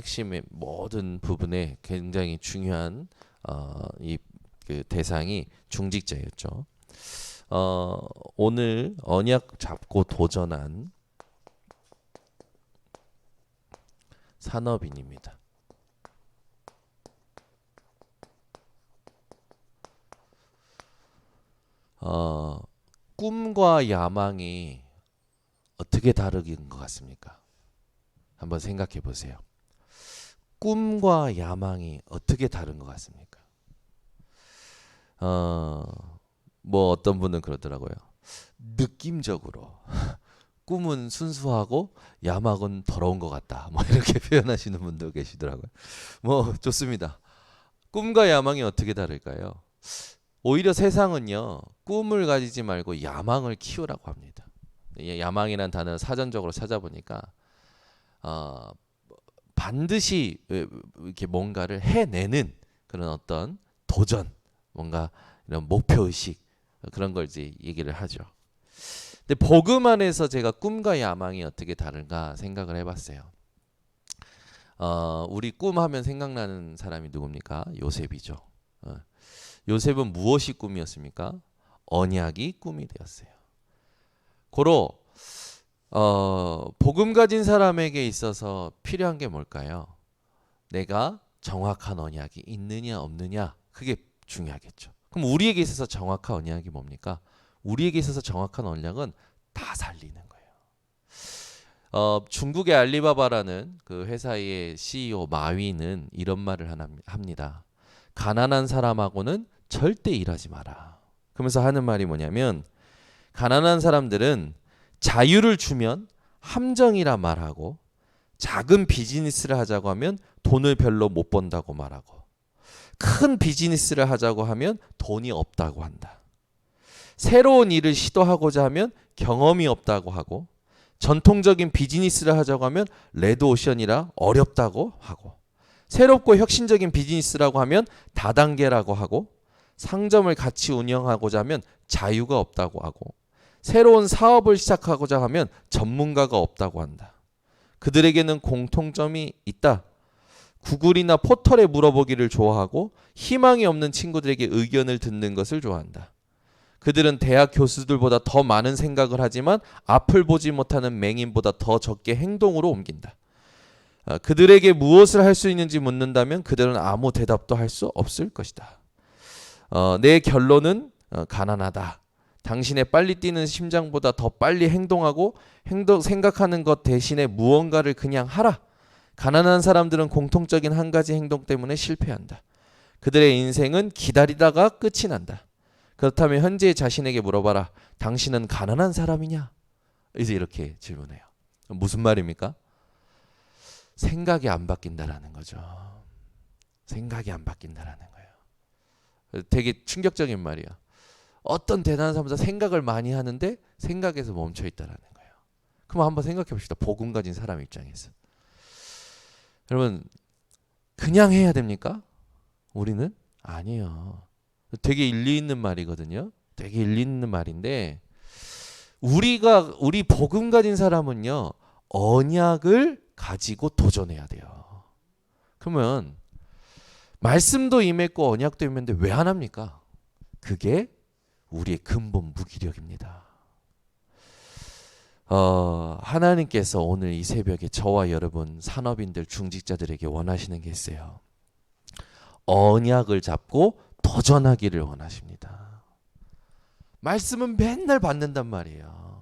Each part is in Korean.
핵심의 모든 부분에 굉장히 중요한 그 대상이 중직자였죠. 오늘 언약 잡고 도전한 산업인입니다. 꿈과 야망이 어떻게 다르긴 것 같습니까? 한번 생각해 보세요. 꿈과 야망이 어떻게 다른 것 같습니까? 뭐 어떤 분은 그러더라고요. 느낌적으로 꿈은 순수하고 야망은 더러운 것 같다. 뭐 이렇게 표현하시는 분도 계시더라고요. 뭐 좋습니다. 꿈과 야망이 어떻게 다를까요? 오히려 세상은요, 꿈을 가지지 말고 야망을 키우라고 합니다. 야망이란 단어를 사전적으로 찾아보니까 반드시 이렇게 뭔가를 해내는 그런 어떤 도전, 뭔가 이런 목표 의식, 그런 걸 이제 얘기를 하죠. 근데 복음 안에서 제가 꿈과 야망이 어떻게 다른가 생각을 해봤어요. 우리 꿈하면 생각나는 사람이 누굽니까? 요셉이죠. 요셉은 무엇이 꿈이었습니까? 언약이 꿈이 되었어요. 고로 복음 가진 사람에게 있어서 필요한 게 뭘까요? 내가 정확한 언약이 있느냐 없느냐, 그게 중요하겠죠. 그럼 우리에게 있어서 정확한 언약이 뭡니까? 우리에게 있어서 정확한 언약은 다 살리는 거예요. 중국의 알리바바라는 그 회사의 CEO 마위는 이런 말을 합니다. 가난한 사람하고는 절대 일하지 마라. 그러면서 하는 말이 뭐냐면, 가난한 사람들은 자유를 주면 함정이라 말하고, 작은 비즈니스를 하자고 하면 돈을 별로 못 번다고 말하고, 큰 비즈니스를 하자고 하면 돈이 없다고 한다. 새로운 일을 시도하고자 하면 경험이 없다고 하고, 전통적인 비즈니스를 하자고 하면 레드오션이라 어렵다고 하고, 새롭고 혁신적인 비즈니스라고 하면 다단계라고 하고, 상점을 같이 운영하고자 하면 자유가 없다고 하고, 새로운 사업을 시작하고자 하면 전문가가 없다고 한다. 그들에게는 공통점이 있다. 구글이나 포털에 물어보기를 좋아하고, 희망이 없는 친구들에게 의견을 듣는 것을 좋아한다. 그들은 대학 교수들보다 더 많은 생각을 하지만 앞을 보지 못하는 맹인보다 더 적게 행동으로 옮긴다. 그들에게 무엇을 할 수 있는지 묻는다면 그들은 아무 대답도 할 수 없을 것이다. 내 결론은 가난하다. 당신의 빨리 뛰는 심장보다 더 빨리 행동하고 생각하는 것 대신에 무언가를 그냥 하라. 가난한 사람들은 공통적인 한 가지 행동 때문에 실패한다. 그들의 인생은 기다리다가 끝이 난다. 그렇다면 현재 자신에게 물어봐라. 당신은 가난한 사람이냐? 이제 이렇게 질문해요. 무슨 말입니까? 생각이 안 바뀐다라는 거죠. 생각이 안 바뀐다라는 거예요. 되게 충격적인 말이야. 어떤 대단한 사람보다 생각을 많이 하는데 생각에서 멈춰 있다라는 거예요. 그럼 한번 생각해 봅시다. 복음 가진 사람 입장에서. 여러분, 그냥 해야 됩니까? 우리는? 아니에요. 되게 일리 있는 말이거든요. 되게 일리 있는 말인데, 우리 복음 가진 사람은요, 언약을 가지고 도전해야 돼요. 그러면 말씀도 임했고 언약도 임했는데 왜 안 합니까? 그게 우리의 근본 무기력입니다. 하나님께서 오늘 이 새벽에 저와 여러분 산업인들, 중직자들에게 원하시는 게 있어요. 언약을 잡고 도전하기를 원하십니다. 말씀은 맨날 받는단 말이에요.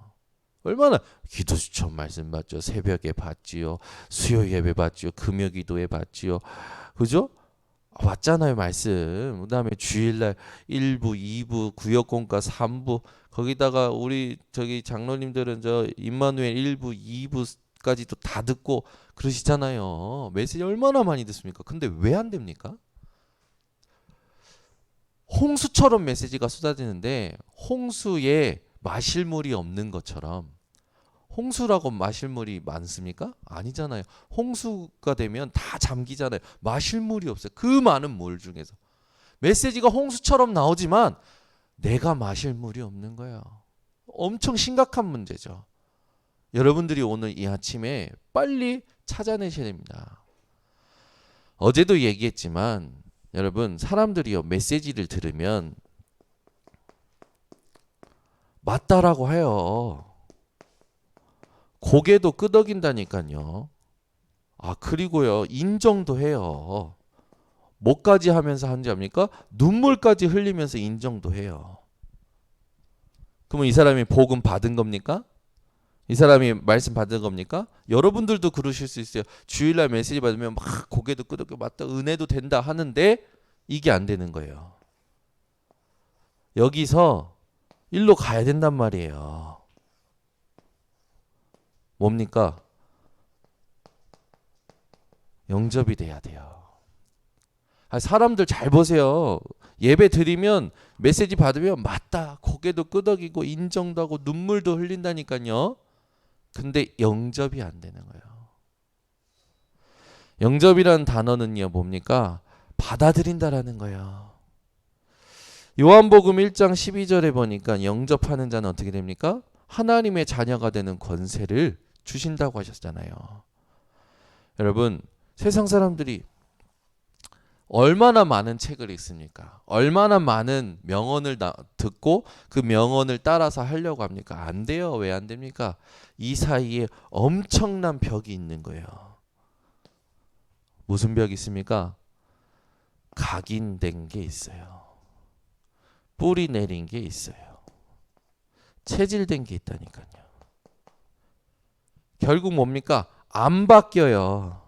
얼마나 기도 추천 말씀 받죠. 새벽에 받지요. 수요 예배 받지요. 금요 기도에 받지요. 그죠? 왔잖아요, 말씀. 그다음에 주일날 1부, 2부, 구역공과 3부, 거기다가 우리 저기 장로님들은 저 임마누엘 1부, 2부까지도 다 듣고 그러시잖아요. 메시지 얼마나 많이 듣습니까? 근데 왜 안 됩니까? 홍수처럼 메시지가 쏟아지는데 홍수에 마실 물이 없는 것처럼, 홍수라고 마실 물이 많습니까? 아니잖아요. 홍수가 되면 다 잠기잖아요. 마실 물이 없어요. 그 많은 물 중에서 메시지가 홍수처럼 나오지만 내가 마실 물이 없는 거예요. 엄청 심각한 문제죠. 여러분들이 오늘 이 아침에 빨리 찾아내셔야 됩니다. 어제도 얘기했지만 여러분 사람들이요 메시지를 들으면 맞다라고 해요. 고개도 끄덕인다니까요. 아 그리고요 인정도 해요. 뭐까지 하면서 한지 압니까? 눈물까지 흘리면서 인정도 해요. 그러면 이 사람이 복음 받은 겁니까? 이 사람이 말씀 받은 겁니까? 여러분들도 그러실 수 있어요. 주일날 메시지 받으면 막 고개도 끄덕여 맞다 은혜도 된다 하는데 이게 안 되는 거예요. 여기서 일로 가야 된단 말이에요. 뭡니까? 영접이 돼야 돼요. 사람들 잘 보세요. 예배 드리면 메시지 받으면 맞다 고개도 끄덕이고 인정도 하고 눈물도 흘린다니까요. 근데 영접이 안 되는 거예요. 영접이라는 단어는요 뭡니까? 받아들인다라는 거예요. 요한복음 1장 12절에 보니까 영접하는 자는 어떻게 됩니까? 하나님의 자녀가 되는 권세를 주신다고 하셨잖아요. 여러분 세상 사람들이 얼마나 많은 책을 읽습니까? 얼마나 많은 명언을 듣고 그 명언을 따라서 하려고 합니까? 안 돼요. 왜 안 됩니까? 이 사이에 엄청난 벽이 있는 거예요. 무슨 벽이 있습니까? 각인된 게 있어요. 뿌리 내린 게 있어요. 체질된 게 있다니까요. 결국 뭡니까? 안 바뀌어요.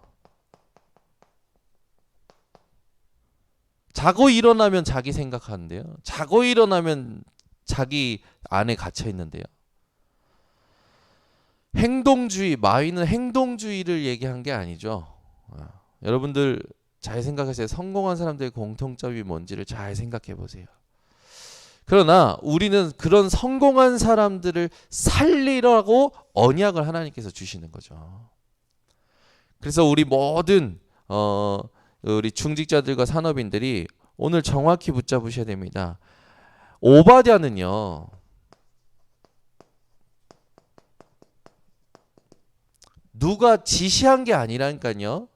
자고 일어나면 자기 생각하는데요. 자고 일어나면 자기 안에 갇혀 있는데요. 행동주의, 마위는 행동주의를 얘기한 게 아니죠. 여러분들 잘 생각하세요. 성공한 사람들의 공통점이 뭔지를 잘 생각해 보세요. 그러나 우리는 그런 성공한 사람들을 살리라고 언약을 하나님께서 주시는 거죠. 그래서 우리 모든 우리 중직자들과 산업인들이 오늘 정확히 붙잡으셔야 됩니다. 오바댜는요. 누가 지시한 게 아니라니까요.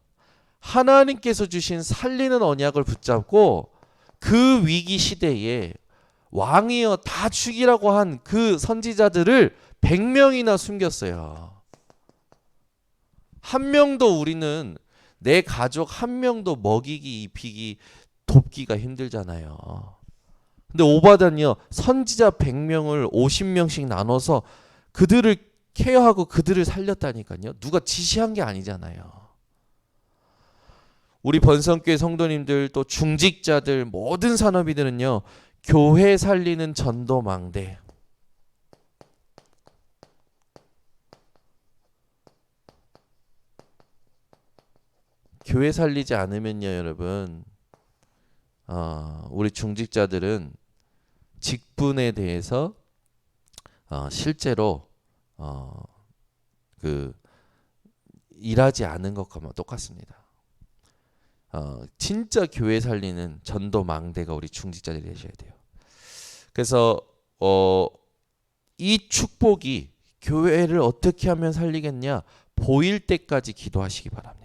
하나님께서 주신 살리는 언약을 붙잡고 그 위기 시대에 왕이여 다 죽이라고 한 그 선지자들을 100명이나 숨겼어요. 한 명도 우리는 내 가족 한 명도 먹이기 입히기 돕기가 힘들잖아요. 근데 오바댜는요. 선지자 100명을 50명씩 나눠서 그들을 케어하고 그들을 살렸다니까요. 누가 지시한 게 아니잖아요. 우리 번성교회 성도님들 또 중직자들 모든 산업인들은요. 교회 살리는 전도망대. 교회 살리지 않으면요, 여러분. 우리 중직자들은 직분에 대해서 실제로 일하지 않은 것과 똑같습니다. 진짜 교회 살리는 전도망대가 우리 중직자들이 되셔야 돼요. 그래서 이 축복이 교회를 어떻게 하면 살리겠냐 보일 때까지 기도하시기 바랍니다.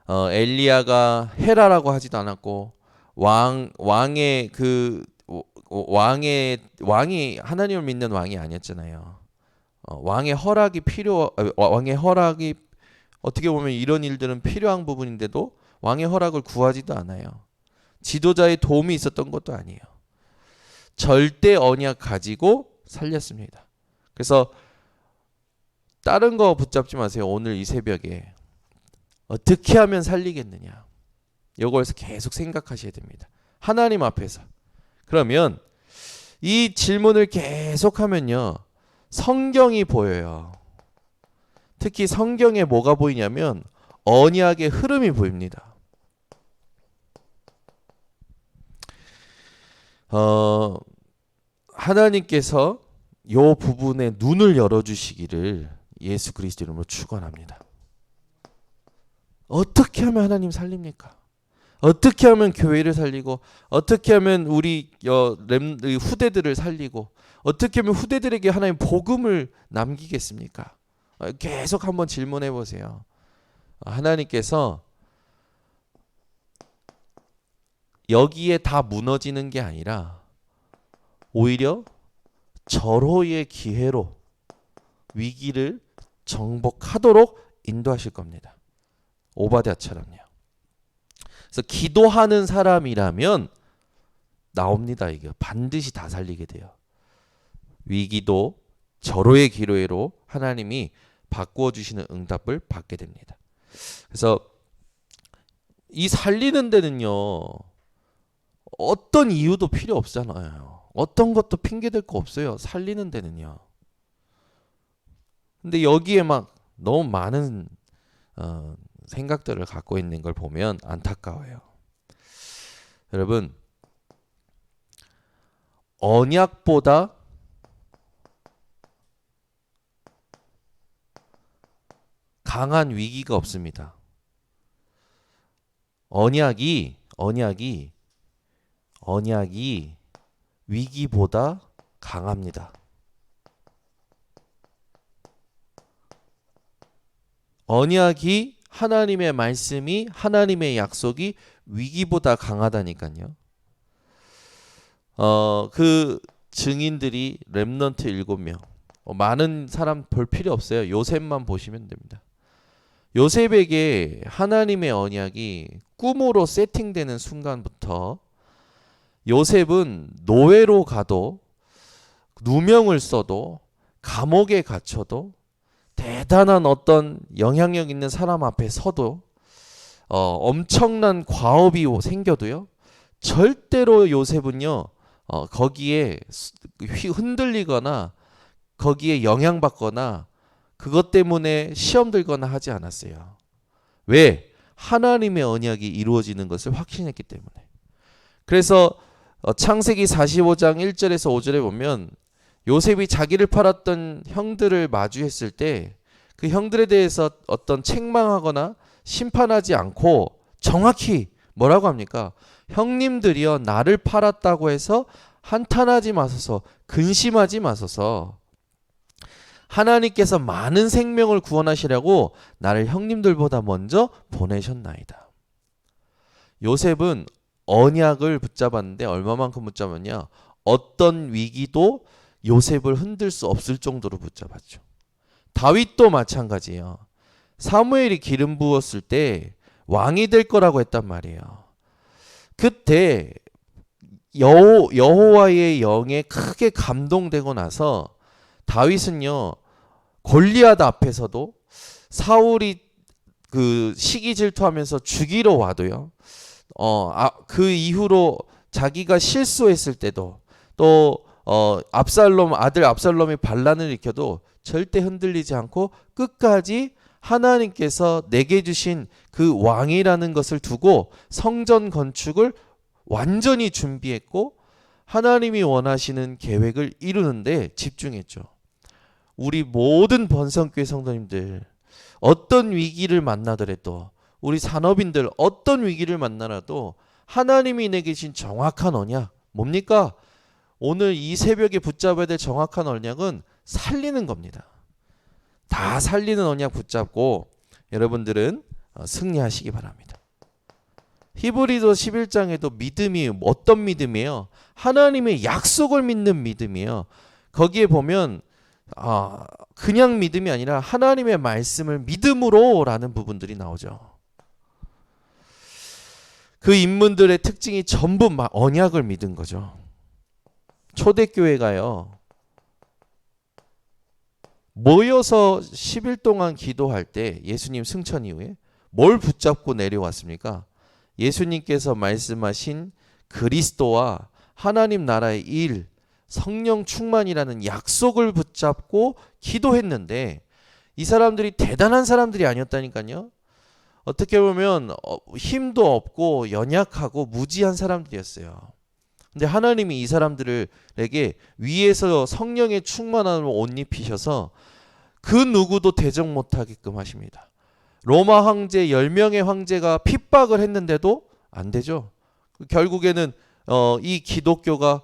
엘리야가 헤라라고 하지도 않았고 왕이 하나님을 믿는 왕이 아니었잖아요. 왕의 허락이 어떻게 보면 이런 일들은 필요한 부분인데도 왕의 허락을 구하지도 않아요. 지도자의 도움이 있었던 것도 아니에요. 절대 언약 가지고 살렸습니다. 그래서 다른 거 붙잡지 마세요. 오늘 이 새벽에 어떻게 하면 살리겠느냐. 이거에서 계속 생각하셔야 됩니다. 하나님 앞에서. 그러면 이 질문을 계속하면요. 성경이 보여요. 특히 성경에 뭐가 보이냐면 언약의 흐름이 보입니다. 하나님께서 이 부분에 눈을 열어주시기를 예수 그리스도 이름으로 축원합니다. 어떻게 하면 하나님 살립니까? 어떻게 하면 교회를 살리고 어떻게 하면 우리 후대들을 살리고 어떻게 하면 후대들에게 하나님 복음을 남기겠습니까? 계속 한번 질문해 보세요. 하나님께서 여기에 다 무너지는 게 아니라 오히려 절호의 기회로 위기를 정복하도록 인도하실 겁니다. 오바댜처럼요. 그래서 기도하는 사람이라면 나옵니다. 이게 반드시 다 살리게 돼요. 위기도 절호의 기회로 하나님이 바꾸어 주시는 응답을 받게 됩니다. 그래서 이 살리는 데는요, 어떤 이유도 필요 없잖아요. 어떤 것도 핑계 댈 거 없어요. 살리는 데는요. 근데 여기에 막 너무 많은 생각들을 갖고 있는 걸 보면 안타까워요. 여러분, 언약보다 강한 위기가 없습니다. 언약이 위기보다 강합니다. 언약이 하나님의 말씀이 하나님의 약속이 위기보다 강하다니까요. 그 증인들이 렘넌트 7명. 많은 사람 볼 필요 없어요. 요셉만 보시면 됩니다. 요셉에게 하나님의 언약이 꿈으로 세팅되는 순간부터 요셉은 노예로 가도 누명을 써도 감옥에 갇혀도 대단한 어떤 영향력 있는 사람 앞에 서도 엄청난 과업이 생겨도요, 절대로 요셉은요 거기에 흔들리거나 거기에 영향받거나 그것 때문에 시험 들거나 하지 않았어요. 왜? 하나님의 언약이 이루어지는 것을 확신했기 때문에. 그래서 창세기 45장 1절에서 5절에 보면 요셉이 자기를 팔았던 형들을 마주했을 때 그 형들에 대해서 어떤 책망하거나 심판하지 않고 정확히 뭐라고 합니까? 형님들이여 나를 팔았다고 해서 한탄하지 마소서, 근심하지 마소서. 하나님께서 많은 생명을 구원하시려고 나를 형님들보다 먼저 보내셨나이다. 요셉은 언약을 붙잡았는데 얼마만큼 붙잡았냐? 어떤 위기도 요셉을 흔들 수 없을 정도로 붙잡았죠. 다윗도 마찬가지예요. 사무엘이 기름 부었을 때 왕이 될 거라고 했단 말이에요. 그때 여호와의 영에 크게 감동되고 나서 다윗은요, 골리앗 앞에서도 사울이 그 시기 질투하면서 죽이러 와도요, 그 이후로 자기가 실수했을 때도 또 아들 압살롬이 반란을 일으켜도 절대 흔들리지 않고 끝까지 하나님께서 내게 주신 그 왕이라는 것을 두고 성전 건축을 완전히 준비했고 하나님이 원하시는 계획을 이루는데 집중했죠. 우리 모든 번성교회 성도님들, 어떤 위기를 만나더라도, 우리 산업인들 어떤 위기를 만나라도 하나님이 내게 주신 정확한 언약 뭡니까? 오늘 이 새벽에 붙잡아야 될 정확한 언약은 살리는 겁니다. 다 살리는 언약 붙잡고 여러분들은 승리하시기 바랍니다. 히브리서 11장에도 믿음이 어떤 믿음이에요? 하나님의 약속을 믿는 믿음이에요. 거기에 보면 그냥 믿음이 아니라 하나님의 말씀을 믿음으로 라는 부분들이 나오죠. 그 인문들의 특징이 전부 언약을 믿은 거죠. 초대교회가요, 모여서 10일 동안 기도할 때 예수님 승천 이후에 뭘 붙잡고 내려왔습니까? 예수님께서 말씀하신 그리스도와 하나님 나라의 일, 성령 충만이라는 약속을 붙잡고 기도했는데 이 사람들이 대단한 사람들이 아니었다니까요. 어떻게 보면 힘도 없고 연약하고 무지한 사람들이었어요. 근데 하나님이 이 사람들에게 위에서 성령의 충만함을 옷 입히셔서 그 누구도 대적 못하게끔 하십니다. 로마 황제 10명의 황제가 핍박을 했는데도 안 되죠. 결국에는 이 기독교가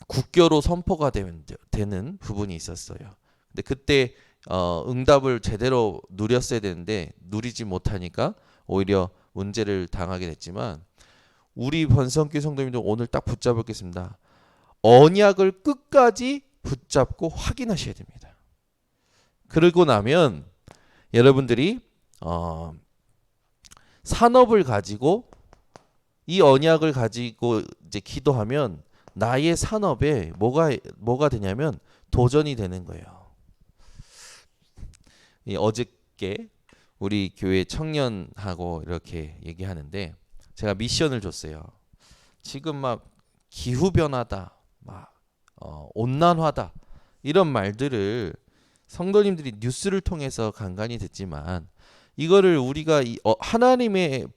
국교로 선포가 되는 부분이 있었어요. 근데 그때 응답을 제대로 누렸어야 되는데 누리지 못하니까 오히려 문제를 당하게 됐지만 우리 번성교회 성도님들 오늘 딱 붙잡겠습니다. 언약을 끝까지 붙잡고 확인하셔야 됩니다. 그러고 나면 여러분들이 산업을 가지고 이 언약을 가지고 이제 기도하면 나의 산업에 뭐가 되냐면 도전이 되는 거예요. 어저께 우리 교회 청년하고 이렇게 얘기하는데 제가 미션을 줬어요. 지금 막 기후 변화다, 막 온난화다 이런 말들을 성도님들이 뉴스를 통해서 간간히 듣지만 이거를 우리가 하나님의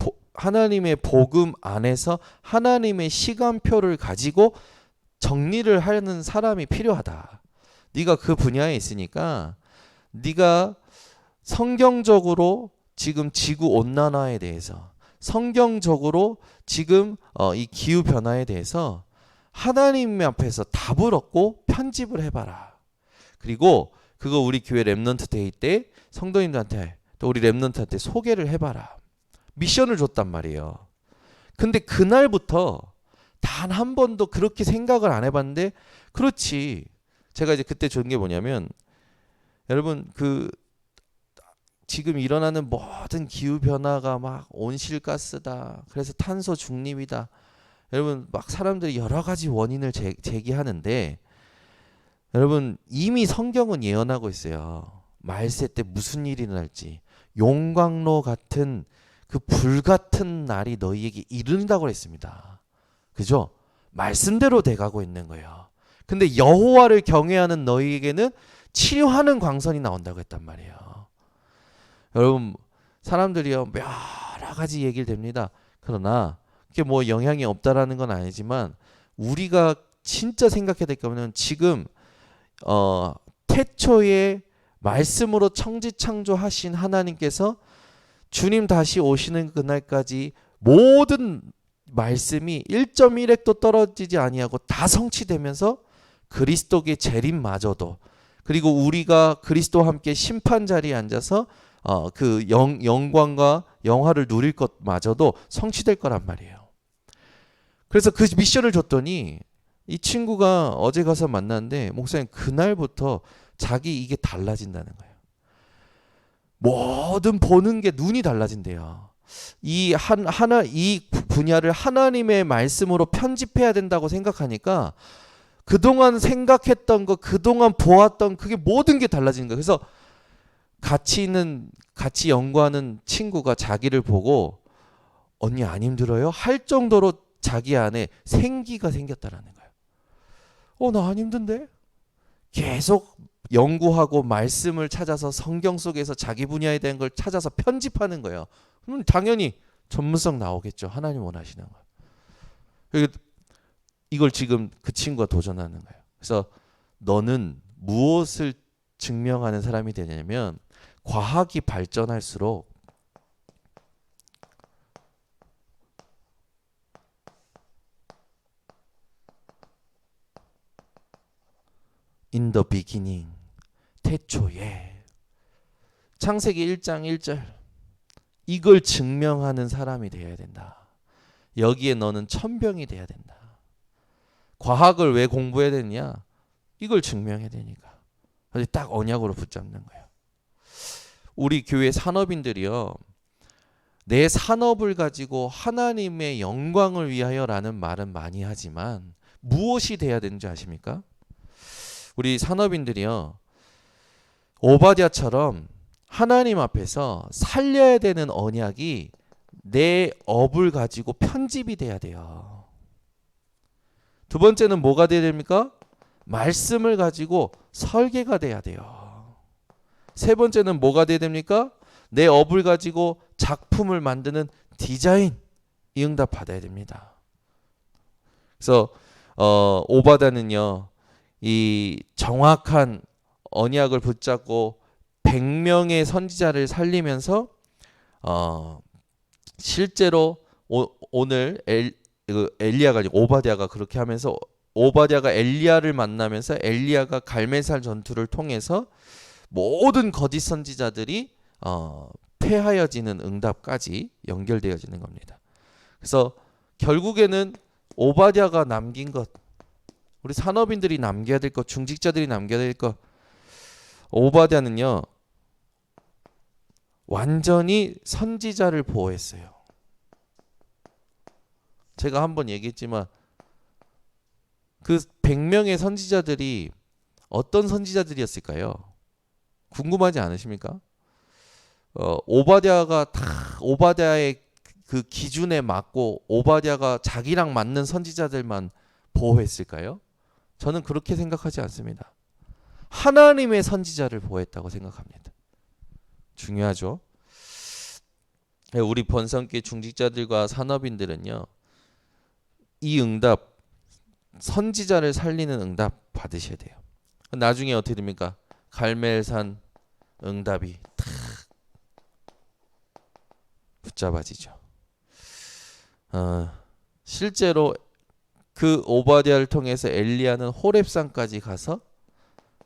복음 안에서 하나님의 시간표를 가지고 정리를 하는 사람이 필요하다. 네가 그 분야에 있으니까 네가 성경적으로 지금 지구 온난화에 대해서 성경적으로 지금 이 기후 변화에 대해서 하나님 앞에서 답을 얻고 편집을 해봐라. 그리고 그거 우리 교회 렘넌트 데이 때 성도님들한테 또 우리 렘넌트한테 소개를 해봐라. 미션을 줬단 말이에요. 근데 그날부터 단 한 번도 그렇게 생각을 안 해봤는데 그렇지. 제가 이제 그때 준 게 뭐냐면 여러분 지금 일어나는 모든 기후 변화가 막 온실가스다. 그래서 탄소 중립이다. 여러분 막 사람들이 여러 가지 원인을 제기하는데 여러분 이미 성경은 예언하고 있어요. 말세 때 무슨 일이 일어날지 용광로 같은 그 불같은 날이 너희에게 이른다고 했습니다. 그죠? 말씀대로 돼가고 있는 거예요. 근데 여호와를 경외하는 너희에게는 치료하는 광선이 나온다고 했단 말이에요. 여러분 사람들이요 여러 가지 얘기를 됩니다. 그러나 그게 뭐 영향이 없다라는 건 아니지만 우리가 진짜 생각해야 될 거는 지금 태초에 말씀으로 천지창조하신 하나님께서 주님 다시 오시는 그날까지 모든 말씀이 1.1획도 떨어지지 아니하고 다 성취되면서 그리스도의 재림마저도 그리고 우리가 그리스도와 함께 심판 자리에 앉아서 그 영광과 영화를 누릴 것마저도 성취될 거란 말이에요. 그래서 그 미션을 줬더니 이 친구가 어제 가서 만났는데 목사님 그날부터 자기 이게 달라진다는 거예요. 뭐든 보는 게 눈이 달라진대요. 이 분야를 하나님의 말씀으로 편집해야 된다고 생각하니까 그동안 생각했던 거, 그동안 보았던 그게 모든 게 달라지는 거예요. 그래서 같이 연구하는 친구가 자기를 보고 언니 안 힘들어요? 할 정도로 자기 안에 생기가 생겼다라는 거예요. 나 안 힘든데? 계속 연구하고 말씀을 찾아서 성경 속에서 자기 분야에 대한 걸 찾아서 편집하는 거예요. 그럼 당연히 전문성 나오겠죠. 하나님 원하시는 거. 이걸 지금 그 친구가 도전하는 거예요. 그래서 너는 무엇을 증명하는 사람이 되냐면 과학이 발전할수록 in the beginning 태초에 창세기 1장 1절 이걸 증명하는 사람이 되어야 된다. 여기에 너는 천병이 돼야 된다. 과학을 왜 공부해야 되느냐? 이걸 증명해야 되니까. 그래서 딱 언약으로 붙잡는 거예요. 우리 교회 산업인들이요. 내 산업을 가지고 하나님의 영광을 위하여라는 말은 많이 하지만 무엇이 돼야 되는지 아십니까? 우리 산업인들이요. 오바댜처럼 하나님 앞에서 살려야 되는 언약이 내 업을 가지고 편집이 돼야 돼요. 두 번째는 뭐가 돼야 됩니까? 말씀을 가지고 설계가 돼야 돼요. 세 번째는 뭐가 돼야 됩니까? 내 업을 가지고 작품을 만드는 디자인 이 응답 받아야 됩니다. 그래서 오바댜는요. 이 정확한 언약을 붙잡고 100명의 선지자를 살리면서 실제로 오늘 엘리야가 아니고 오바댜가 그렇게 하면서 오바댜가 엘리야를 만나면서 엘리야가 갈멜살 전투를 통해서 모든 거짓 선지자들이 패하여지는 응답까지 연결되어지는 겁니다. 그래서 결국에는 오바댜가 남긴 것, 우리 산업인들이 남겨야 될 것, 중직자들이 남겨야 될 것, 오바댜는요 완전히 선지자를 보호했어요. 제가 한번 얘기했지만 그 100명의 선지자들이 어떤 선지자들이었을까요? 궁금하지 않으십니까? 오바댜가 다 오바댜의 그 기준에 맞고 오바댜가 자기랑 맞는 선지자들만 보호했을까요? 저는 그렇게 생각하지 않습니다. 하나님의 선지자를 보호했다고 생각합니다. 중요하죠. 우리 번성교회 중직자들과 산업인들은요, 이 응답, 선지자를 살리는 응답 받으셔야 돼요. 나중에 어떻게 됩니까? 갈멜산 응답이 탁 붙잡아지죠. 실제로 그 오바댜를 통해서 엘리야는 호렙산까지 가서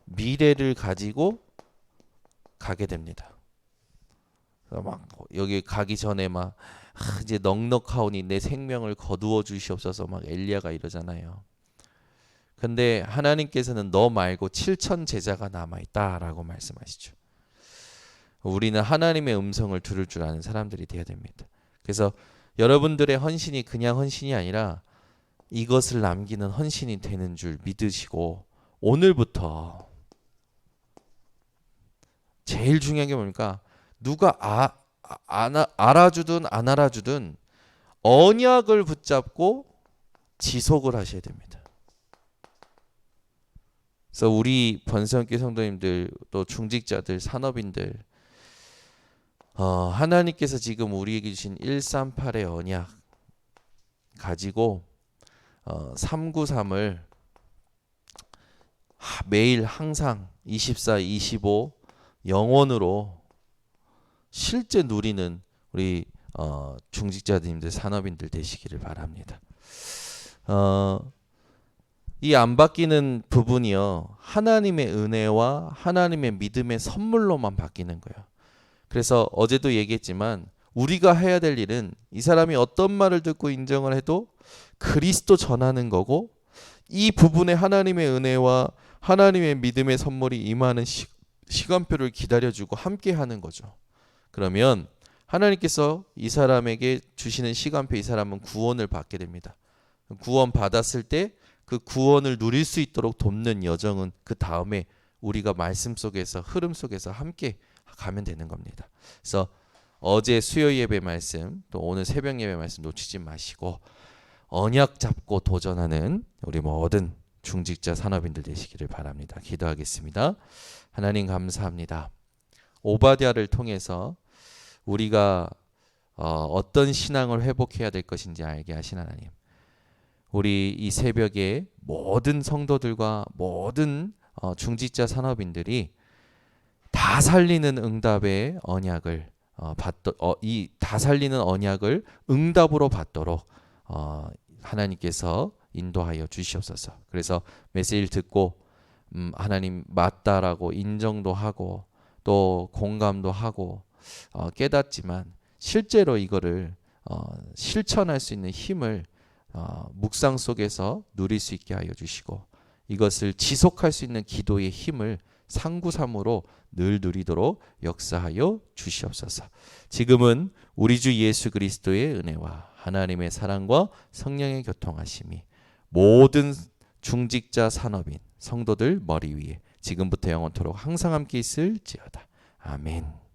미래를 가지고 가게 됩니다. 막 여기 가기 전에 막 이제 넉넉하오니 내 생명을 거두어 주시옵소서 막 엘리야가 이러잖아요. 근데 하나님께서는 너 말고 7천 제자가 남아있다라고 말씀하시죠. 우리는 하나님의 음성을 들을 줄 아는 사람들이 되어야 됩니다. 그래서 여러분들의 헌신이 그냥 헌신이 아니라 이것을 남기는 헌신이 되는 줄 믿으시고, 오늘부터 제일 중요한 게 뭡니까? 누가 알아주든 안 알아주든 언약을 붙잡고 지속을 하셔야 됩니다. 그래서 우리 번성교회 성도님들, 또 중직자들, 산업인들, 하나님께서 지금 우리에게 주신 138의 언약 가지고 393을 매일 항상 24, 25 영원으로 실제 누리는 우리 중직자님들, 산업인들 되시기를 바랍니다. 이 안 바뀌는 부분이요, 하나님의 은혜와 하나님의 믿음의 선물로만 바뀌는 거예요. 그래서 어제도 얘기했지만 우리가 해야 될 일은 이 사람이 어떤 말을 듣고 인정을 해도 그리스도 전하는 거고, 이 부분에 하나님의 은혜와 하나님의 믿음의 선물이 임하는 시간표를 기다려주고 함께 하는 거죠. 그러면 하나님께서 이 사람에게 주시는 시간표, 이 사람은 구원을 받게 됩니다. 구원 받았을 때 그 구원을 누릴 수 있도록 돕는 여정은 그 다음에 우리가 말씀 속에서, 흐름 속에서 함께 가면 되는 겁니다. 그래서 어제 수요 예배 말씀, 또 오늘 새벽 예배 말씀 놓치지 마시고 언약 잡고 도전하는 우리 모든 중직자 산업인들 되시기를 바랍니다. 기도하겠습니다. 하나님 감사합니다. 오바댜를 통해서 우리가 어떤 신앙을 회복해야 될 것인지 알게 하신 하나님, 우리 이 새벽에 모든 성도들과 모든 중직자 산업인들이 다 살리는 응답의 언약을 이 다 살리는 언약을 응답으로 받도록 하나님께서 인도하여 주시옵소서. 그래서 메시지를 듣고 하나님 맞다라고 인정도 하고 또 공감도 하고 깨닫지만 실제로 이거를 실천할 수 있는 힘을 묵상 속에서 누릴 수 있게 하여 주시고, 이것을 지속할 수 있는 기도의 힘을 상구삼으로 늘 누리도록 역사하여 주시옵소서. 지금은 우리 주 예수 그리스도의 은혜와 하나님의 사랑과 성령의 교통하심이 모든 중직자 산업인 성도들 머리 위에 지금부터 영원토록 항상 함께 있을지어다. 아멘.